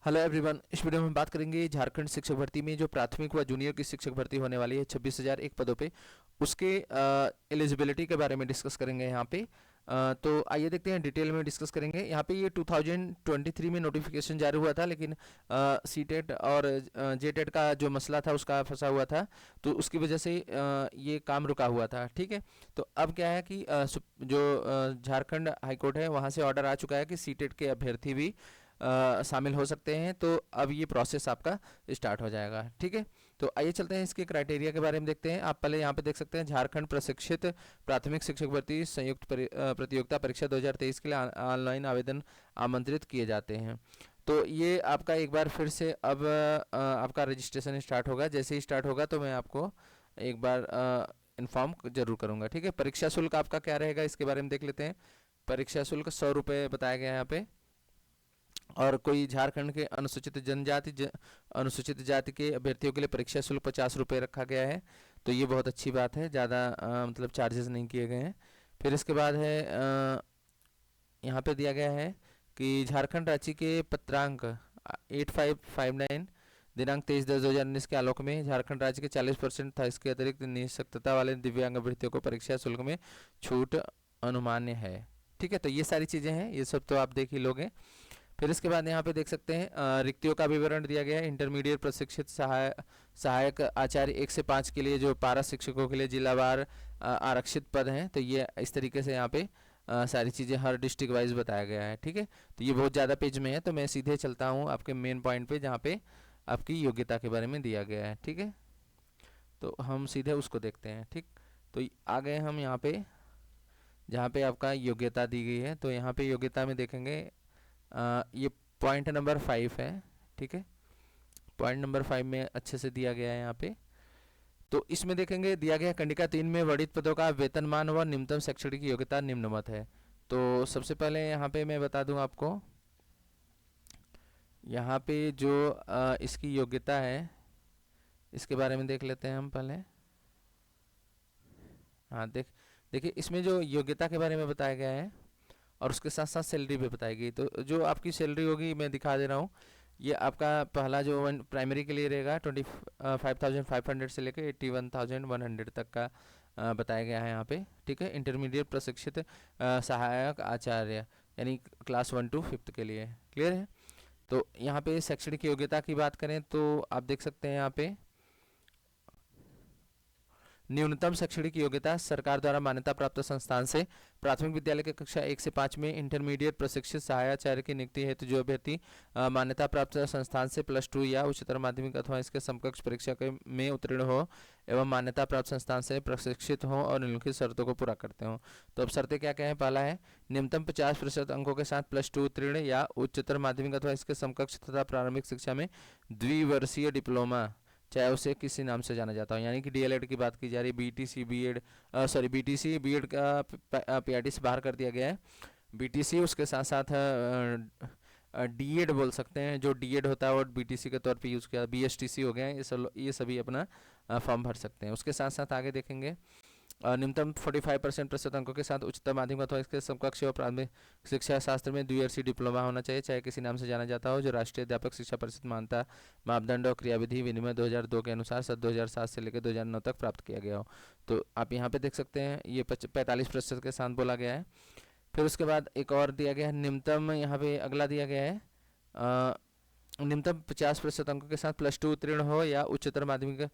Hello everyone. इस video में हम बात करेंगे झारखंड शिक्षक भर्ती में जो प्राथमिक व जूनियर की शिक्षक भर्ती होने वाली है 26,001 पदों पे, उसके एलिजिबिलिटी के बारे में डिस्कस करेंगे यहाँ पे। तो आइए देखते हैं, डिटेल में डिस्कस करेंगे। यहाँ पे ये 2023 में नोटिफिकेशन जारी हुआ था, लेकिन सीटेट और जेटेट का जो मसला था उसका फंसा हुआ था, तो उसकी वजह से ये काम रुका हुआ था। ठीक है, तो अब क्या है कि जो झारखंड हाईकोर्ट है वहाँ से ऑर्डर आ चुका है कि सीटेट के अभ्यर्थी भी शामिल हो सकते हैं। तो अब ये प्रोसेस आपका स्टार्ट हो जाएगा। ठीक है, तो आइए चलते हैं इसके क्राइटेरिया के बारे में देखते हैं। आप पहले यहाँ पे देख सकते हैं, झारखंड प्रशिक्षित प्राथमिक शिक्षक भर्ती संयुक्त प्रतियोगिता परीक्षा 2023 के लिए ऑनलाइन आवेदन आमंत्रित किए जाते हैं। तो ये आपका एक बार फिर से अब आपका रजिस्ट्रेशन स्टार्ट होगा। जैसे ही स्टार्ट होगा तो मैं आपको एक बार इन्फॉर्म जरूर करूंगा। ठीक है, परीक्षा शुल्क आपका क्या रहेगा इसके बारे में देख लेते हैं। परीक्षा शुल्क 100 रुपये बताया गया है यहाँ पे। और कोई झारखंड के अनुसूचित जाति के अभ्यर्थियों के लिए परीक्षा शुल्क 50 रुपये रखा गया है। तो ये बहुत अच्छी बात है, ज़्यादा मतलब चार्जेस नहीं किए गए हैं। फिर इसके बाद है यहाँ पे दिया गया है कि झारखंड राज्य के पत्रांक 8559 दिनांक 23/10/2019 के आलोक में झारखंड राज्य के 40% था। इसके अतिरिक्त निःशक्तता वाले दिव्यांग अभ्यर्थियों को परीक्षा शुल्क में छूट अनुमान्य है। ठीक है, तो ये सारी चीज़ें हैं, ये सब तो आप देख ही लोगे। फिर इसके बाद यहाँ पे देख सकते हैं रिक्तियों का विवरण दिया गया है। इंटरमीडिएट प्रशिक्षित सहायक आचार्य 1 से 5 के लिए, जो पारा शिक्षकों के लिए जिलावार आरक्षित पद हैं। तो ये इस तरीके से यहाँ पे सारी चीज़ें हर डिस्ट्रिक्ट वाइज बताया गया है। ठीक है, तो ये बहुत ज़्यादा पेज में है, तो मैं सीधे चलता हूँ आपके मेन पॉइंट पे, जहाँ पे आपकी योग्यता के बारे में दिया गया है। ठीक है, तो हम सीधे उसको देखते हैं। ठीक, तो आ गए हम यहाँ पे जहाँ पे आपका योग्यता दी गई है। तो यहाँ पे योग्यता में देखेंगे ये पॉइंट नंबर 5 है। ठीक है, पॉइंट नंबर 5 में अच्छे से दिया गया है यहाँ पे। तो इसमें देखेंगे दिया गया कंडिका 3 में वर्णित पदों का वेतनमान व न्यूनतम शैक्षणिक योग्यता निम्नवत है। तो सबसे पहले यहाँ पे मैं बता दूं आपको, यहाँ पे जो इसकी योग्यता है इसके बारे में देख लेते हैं हम पहले। हाँ, देखिए इसमें जो योग्यता के बारे में बताया गया है और उसके साथ साथ सैलरी भी बताई गई। तो जो आपकी सैलरी होगी मैं दिखा दे रहा हूँ। ये आपका पहला जो प्राइमरी के लिए रहेगा 25,500 से लेकर 81,100 तक का बताया गया है यहाँ पे। ठीक है, इंटरमीडिएट प्रशिक्षित सहायक आचार्य यानी क्लास 1 to 5 के लिए। क्लियर है। तो यहाँ पे शैक्षणिक योग्यता की बात करें तो आप देख सकते हैं यहाँ पे न्यूनतम शैक्षणिक योग्यता सरकार द्वारा मान्यता प्राप्त संस्थान से प्राथमिक विद्यालय के कक्षा 1 से 5 में इंटरमीडिएट प्रशिक्षित सहायचार्य की नियुक्ति हेतु जो अभ्यर्थी मान्यता प्राप्त संस्थान से +2 या उच्चतर माध्यमिक अथवा इसके समकक्ष परीक्षा में उत्तीर्ण हो एवं मान्यता प्राप्त संस्थान से प्रशिक्षित हो और निम्नलिखित शर्तों को पूरा करते हो। तो अब शर्तें क्या क्या है। पहला है न्यूनतम 50% अंकों के साथ +2 उत्तीर्ण या उच्चतर माध्यमिक अथवा इसके समकक्ष तथा प्रारंभिक शिक्षा में द्विवर्षीय डिप्लोमा, चाहे उसे किसी नाम से जाना जाता हो, यानी कि डीएलएड की बात की जा रही है। बीटीसी बीएड बीटीसी बीएड का पीआरटी से बाहर कर दिया गया है। बीटीसी उसके साथ साथ डीएड बोल सकते हैं, जो डीएड होता है वो बीटीसी के तौर पे यूज़ किया। बीएसटीसी हो गया है, ये सभी अपना फॉर्म भर सकते हैं। उसके साथ साथ आगे देखेंगे न्यूनतम 45% प्रतिशत अंकों के साथ उच्चतर माध्यमिक अथवा इसके समकक्ष और प्राथमिक शिक्षा शास्त्र में द्विवर्षीय डिप्लोमा होना चाहिए, चाहे किसी नाम से जाना जाता हो, जो राष्ट्रीय अध्यापक शिक्षा परिषद मानता मापदंड और क्रियाविधि विनिमय 2002 के अनुसार 2007 से लेकर 2009 तक प्राप्त किया गया हो। तो आप यहाँ पे देख सकते हैं ये 45% के साथ बोला गया है। फिर उसके बाद एक और दिया गया है न्यूनतम, यहाँ पे अगला दिया गया है न्यूनतम 50% अंकों के साथ +2 उत्तीर्ण हो या उच्चतर माध्यमिक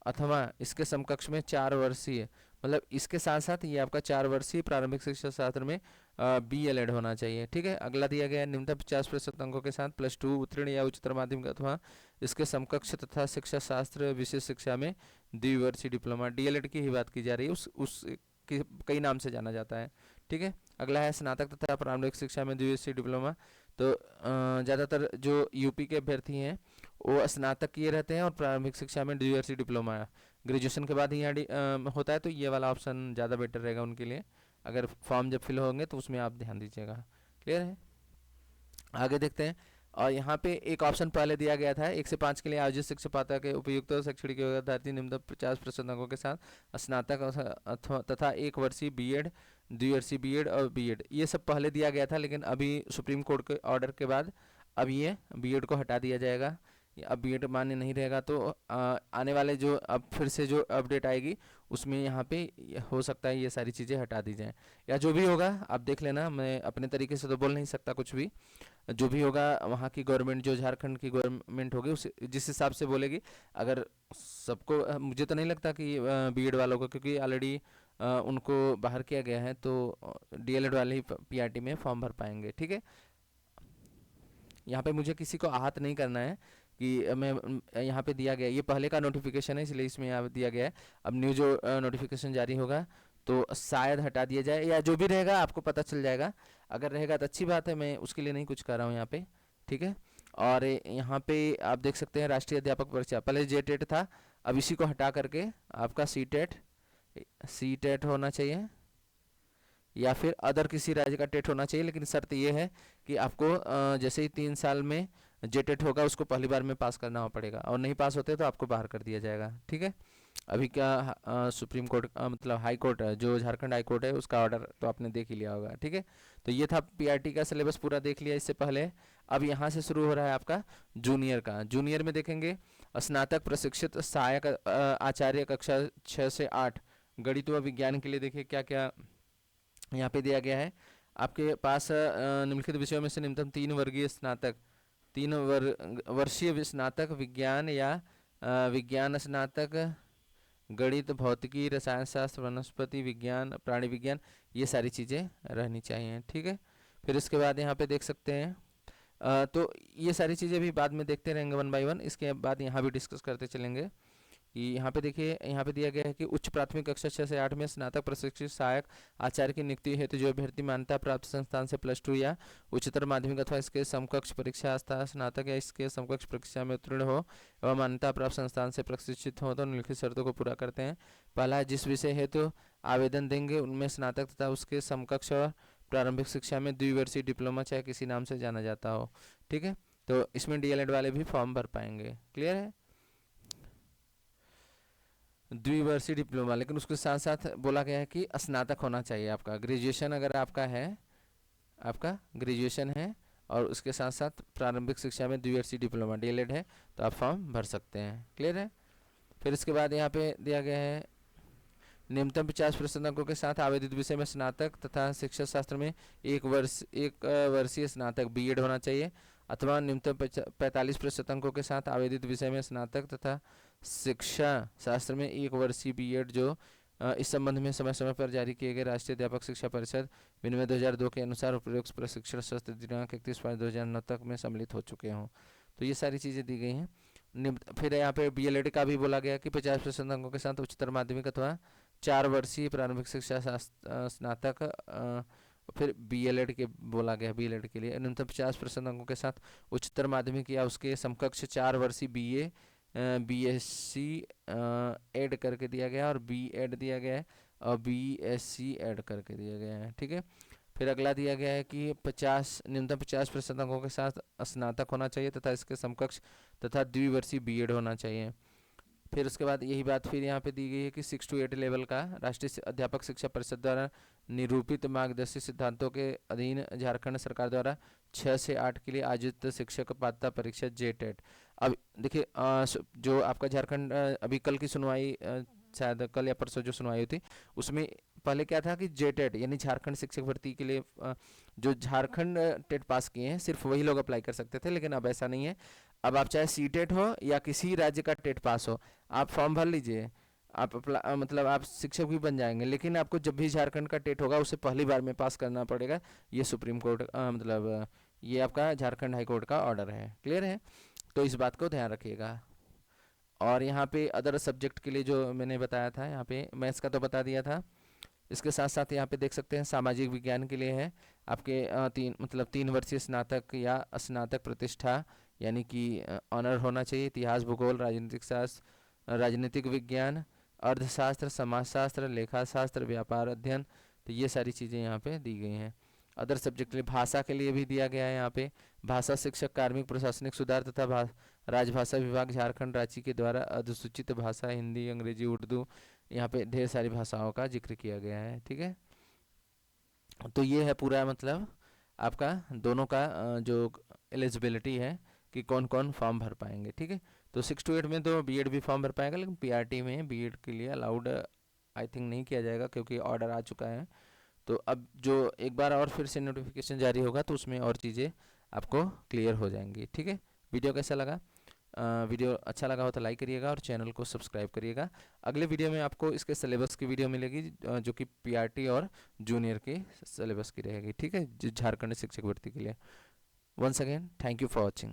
अथवा इसके समकक्ष में 4 वर्षीय, मतलब इसके साथ साथ ये आपका 4 वर्षीय प्रारंभिक शिक्षा शास्त्र में बीएलएड होना चाहिए। ठीक है, अगला दिया गया है न्यूनतम 50% अंकों के साथ +2 उत्तीर्ण या उच्चतर माध्यमिक अथवा इसके समकक्ष तथा शिक्षा शास्त्र विशेष शिक्षा में द्विवर्षीय डिप्लोमा, डीएलएड की ही बात की जा रही है, उस कई नाम से जाना जाता है। ठीक है, अगला है स्नातक तथा प्रारंभिक शिक्षा में द्विवर्षीय डिप्लोमा। तो ज़्यादातर जो यूपी के अभ्यर्थी हैं वो स्नातक किए रहते हैं और प्रारंभिक शिक्षा में द्विवर्षीय डिप्लोमा ग्रेजुएशन के बाद ही यहाँ होता है। तो ये वाला ऑप्शन ज़्यादा बेटर रहेगा उनके लिए, अगर फॉर्म जब फिल होंगे तो उसमें आप ध्यान दीजिएगा। क्लियर है, आगे देखते हैं। और यहाँ पे एक ऑप्शन पहले दिया गया था 1 से 5 के लिए आयोजित शिक्षा पात्रता के उपयुक्त शैक्षणिक योग्यता निम्नतम 50% अंकों के साथ स्नातक अथवा तथा 1 वर्षीय बीएड, द्विवर्षीय बीएड और बीएड, ये सब पहले दिया गया था। लेकिन अभी सुप्रीम कोर्ट के ऑर्डर के बाद अब ये बीएड को हटा दिया जाएगा। अब बीएड मान्य नहीं रहेगा तो आने वाले जो अब फिर से जो अपडेट आएगी उसमें यहाँ पे हो सकता है ये सारी चीज़ें हटा दी जाएं, या जो भी होगा आप देख लेना। मैं अपने तरीके से तो बोल नहीं सकता कुछ भी, जो भी होगा वहाँ की गवर्नमेंट, जो झारखंड की गवर्नमेंट होगी उस जिस हिसाब से बोलेगी। अगर सबको मुझे तो नहीं लगता कि बीएड वालों को, क्योंकि ऑलरेडी उनको बाहर किया गया है, तो डीएलएड वाले ही पीआरटी में फॉर्म भर पाएंगे। ठीक है, यहाँ पे मुझे किसी को आहत नहीं करना है कि मैं यहाँ पे दिया गया, ये पहले का नोटिफिकेशन है इसलिए इसमें यहाँ दिया गया है। अब न्यू जो नोटिफिकेशन जारी होगा तो शायद हटा दिया जाए, या जो भी रहेगा आपको पता चल जाएगा। अगर रहेगा तो अच्छी बात है, मैं उसके लिए नहीं कुछ कर रहा हूँ यहाँ पे। ठीक है, और यहाँ पे आप देख सकते हैं राष्ट्रीय अध्यापक परीक्षा, पहले जे टेट था, अब इसी को हटा करके आपका सी टेट होना चाहिए, या फिर अदर किसी राज्य का टेट होना चाहिए। लेकिन शर्त ये है कि आपको जैसे ही 3 साल में जे टेट होगा उसको पहली बार में पास करना पड़ेगा, और नहीं पास होते तो आपको बाहर कर दिया जाएगा। ठीक है, अभी क्या सुप्रीम कोर्ट मतलब हाई कोर्ट जो झारखंड हाई कोर्ट है उसका ऑर्डर तो आपने देख ही लिया होगा। ठीक है, तो ये था पीआरटी का सिलेबस पूरा देख लिया इससे पहले। अब यहाँ से शुरू हो रहा है आपका जूनियर का। जूनियर में देखेंगे स्नातक प्रशिक्षित सहायक आचार्य कक्षा 6 से 8 गणित व विज्ञान के लिए। देखिए क्या क्या यहाँ पे दिया गया है आपके पास। निम्नलिखित विषयों में से न्यूनतम 3 वर्गीय स्नातक, 3 वर्षीय स्नातक विज्ञान या विज्ञान स्नातक गणित, भौतिकी, रसायन शास्त्र, वनस्पति विज्ञान, प्राणी विज्ञान, ये सारी चीज़ें रहनी चाहिए। ठीक है, फिर इसके बाद यहाँ पे देख सकते हैं तो ये सारी चीज़ें भी बाद में देखते रहेंगे वन बाय वन। इसके बाद यहाँ भी डिस्कस करते चलेंगे कि यहाँ पे देखिए, यहाँ पे दिया गया है कि उच्च प्राथमिक कक्षा 6 से 8 में स्नातक प्रशिक्षित सहायक आचार्य की नियुक्ति हेतु जो अभ्यर्थी मान्यता प्राप्त संस्थान से +2 या उच्चतर माध्यमिक अथवा इसके समकक्ष परीक्षा अवस्था स्नातक या इसके समकक्ष परीक्षा में उत्तीर्ण हो एवं मान्यता प्राप्त संस्थान से प्रशिक्षित हो तो निम्नलिखित शर्तों को पूरा करते हैं। पहला है, जिस विषय हेतु आवेदन देंगे उनमें स्नातक तथा उसके समकक्ष और प्रारंभिक शिक्षा में द्विवर्षीय डिप्लोमा चाहे किसी नाम से जाना जाता हो। ठीक है, तो इसमें डीएलएड वाले भी फॉर्म भर पाएंगे। क्लियर है, द्विवर्षीय डिप्लोमा, लेकिन उसके साथ साथ बोला गया है कि स्नातक होना चाहिए आपका। ग्रेजुएशन अगर आपका है, आपका ग्रेजुएशन है और उसके साथ साथ प्रारंभिक शिक्षा में द्विवर्षीय डिप्लोमा डीएलएड है तो आप फॉर्म भर सकते हैं। क्लियर है, फिर इसके बाद यहाँ पे दिया गया है न्यूनतम 50% अंकों के साथ आवेदित विषय में स्नातक तथा शिक्षा शास्त्र में एक वर्षीय स्नातक बीएड होना चाहिए, अथवा न्यूनतम 45% अंकों के साथ आवेदित विषय में स्नातक तथा शिक्षा शास्त्र में 1 वर्षीय बीएड जो इस संबंध में समय समय पर जारी किए गए राष्ट्रीय अध्यापक शिक्षा परिषद विनिमय 2002 के अनुसार उपयुक्त प्रशिक्षण सत्र दिनांक 31/5/2009 तक में सम्मिलित हो चुके हों। तो ये सारी चीज़ें दी गई हैं। फिर यहाँ पे बीएलएड का भी बोला गया कि 50% अंकों के साथ उच्चतर माध्यमिक अथवा 4 वर्षीय प्रारंभिक शिक्षा स्नातक। फिर बीएलएड के बोला गया, बीएलएड के लिए न्यूनतम 50% अंकों के साथ उच्चतर माध्यमिक या उसके समकक्ष 4 वर्षीय बीए बीएससी ऐड करके दिया गया, और बीएड दिया गया है, और बीएससी ऐड करके दिया गया है। ठीक है, फिर अगला दिया गया है कि न्यूनतम 50% अंकों के साथ स्नातक होना चाहिए तथा इसके समकक्ष तथा द्विवर्षीय बीएड होना चाहिए। फिर उसके बाद यही बात फिर यहाँ पे दी गई है कि 6 to 8 लेवल का राष्ट्रीय अध्यापक शिक्षा परिषद द्वारा निरूपित मार्गदर्शी सिद्धांतों के अधीन झारखंड सरकार द्वारा 6 से 8 के लिए आयोजित शिक्षक पात्रता परीक्षा जे टेट। अब देखिए जो आपका झारखंड अभी कल की सुनवाई शायद कल या परसों जो सुनवाई हुई थी उसमें पहले क्या था कि जे टेट यानी झारखंड शिक्षक भर्ती के लिए जो झारखंड टेट पास किए हैं सिर्फ वही लोग अप्लाई कर सकते थे, लेकिन अब ऐसा नहीं है। अब आप चाहे सी टेट हो या किसी राज्य का टेट पास हो, आप फॉर्म भर लीजिए, आप मतलब आप शिक्षक भी बन जाएंगे, लेकिन आपको जब भी झारखंड का टेट होगा उसे पहली बार में पास करना पड़ेगा। ये सुप्रीम कोर्ट मतलब ये आपका झारखंड हाई कोर्ट का ऑर्डर है। क्लियर है, तो इस बात को ध्यान रखिएगा। और यहाँ पे अदर सब्जेक्ट के लिए जो मैंने बताया था, यहाँ पे मैथ्स का तो बता दिया था, इसके साथ साथ यहाँ पे देख सकते हैं सामाजिक विज्ञान के लिए है आपके 3 वर्षीय स्नातक या स्नातक प्रतिष्ठा यानी कि ऑनर होना चाहिए। इतिहास, भूगोल, राजनीतिक शास्त्र, राजनीतिक विज्ञान, अर्थशास्त्र, समाजशास्त्र, लेखाशास्त्र, व्यापार अध्ययन, तो ये सारी चीज़ें यहाँ पे दी गई हैं। अदर सब्जेक्ट के लिए भाषा के लिए भी दिया गया है यहाँ पे भाषा शिक्षक, कार्मिक, प्रशासनिक सुधार तथा राजभाषा विभाग झारखंड राज्य के द्वारा अधिसूचित भाषा हिंदी, अंग्रेजी, उर्दू, यहाँ पे ढेर सारी भाषाओं का जिक्र किया गया है। ठीक है, तो ये है पूरा मतलब आपका दोनों का जो एलिजिबिलिटी है कि कौन कौन फॉर्म भर पाएंगे, ठीक है। तो 6 to 8 में तो बीएड भी फॉर्म भर पाएगा, लेकिन पीआरटी में बीएड के लिए अलाउड आई थिंक नहीं किया जाएगा, क्योंकि ऑर्डर आ चुका है। तो अब जो एक बार और फिर से नोटिफिकेशन जारी होगा तो उसमें और चीज़ें आपको क्लियर हो जाएंगी, ठीक है। वीडियो कैसा लगा? वीडियो अच्छा लगा हो तो लाइक करिएगा और चैनल को सब्सक्राइब करिएगा। अगले वीडियो में आपको इसके सिलेबस की वीडियो मिलेगी, जो कि पीआरटी और जूनियर के सिलेबस की रहेगी, ठीक है, झारखंड शिक्षक भर्ती के लिए। Once again thank you for watching.